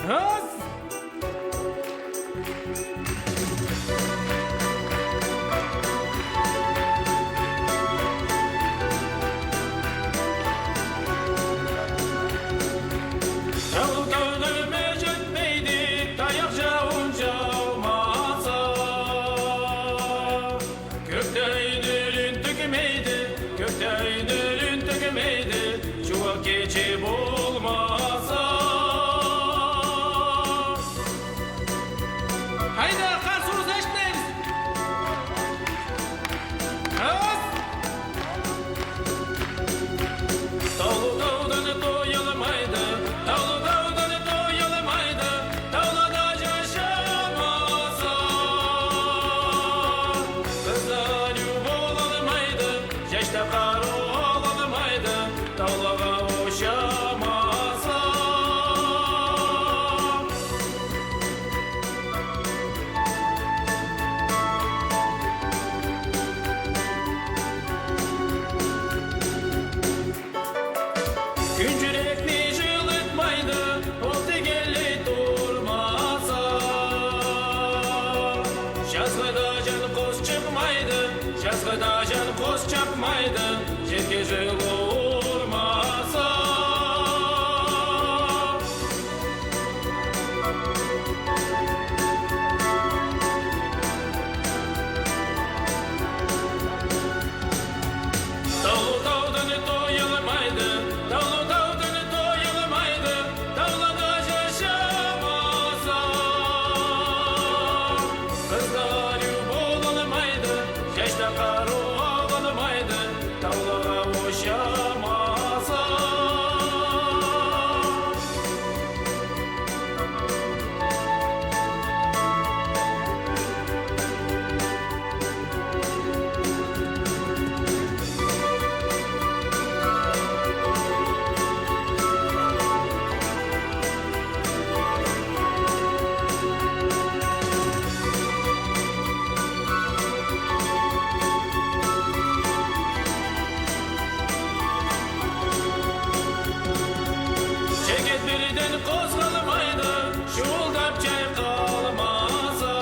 Раз. Geçip olmasa. Haydi karşınızda eşitmeyiz. Раз. Dağlı dağdan doyulamaydı, dağlı dağdan doyulamaydı, dağlada yaşamasa. Kızlar yuval olamaydı, yaşta karı olamaydı, dağlağa boşamasa. Güncürekni жылытmaydı, ол тегелей durmasa. Жазғыда жан қос шықмайды, жазғыда жан қос шапмайды, жерге жылы урмаса. Таулы таудан тойылмайды, таулы таудан тойылмайды, таулада жашамаса. Қыздар любол алмайды, жашта қару алмайды, таулаға ошамаса. Жегет бірден қозғалмайды, шуылдап чайқалмаса.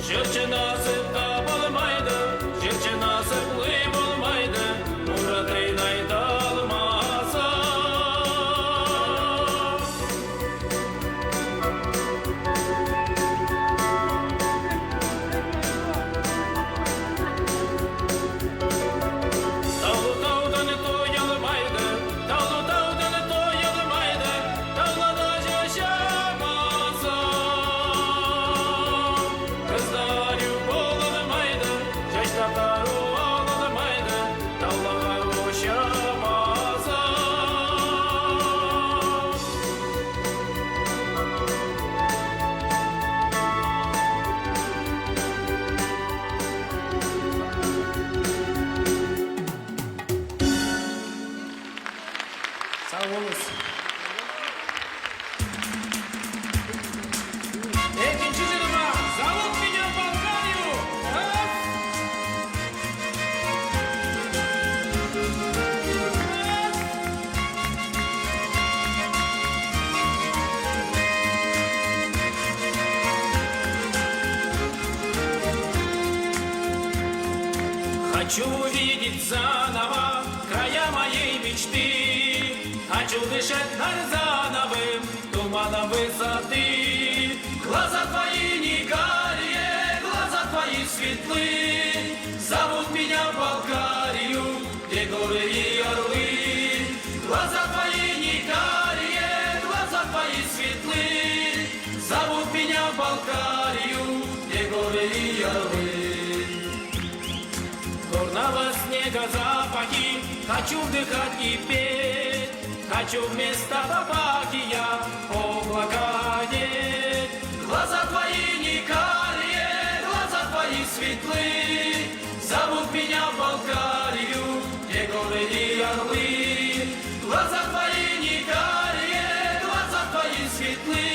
Жыршы насып табылмайды, жыршы насыплы болмайды, мұратын айта алмаса. Таулы таудан тойылмайды, таулы таудан тойылмайды, таулада жашамаса. Қыздар любол алмайды, жашта қару алмайды, таулаға ошамаса. Sağ olunuz. İkinci yılıma Zavod меня в Болгарию. Раз. Раз. Хочу увидеть заново края моей мечты. Хочу дышать нарзановым туманом высоты. Глаза твои не карие, глаза твои светлы, зовут меня в Болгарию, где горы и орлы. Глаза твои не карие, глаза твои светлы, зовут меня в Болгарию, где горы и орлы. Горного снега запахи хочу вдыхать и петь. Хочу вместо бабаки я облака одеть. Глаза твои не карие, глаза твои светлы, зовут меня в Болгарию, где горы и орлы. Глаза твои не карие, глаза твои светлы,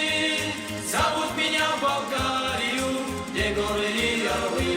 зовут меня в Болгарию, где горы и орлы.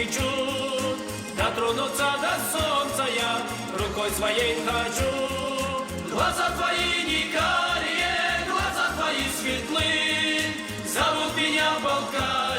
хочу, дотронуться до солнца я рукой своей хочу. Глаза твои не карие, глаза твои светлые, зовут меня Балкан.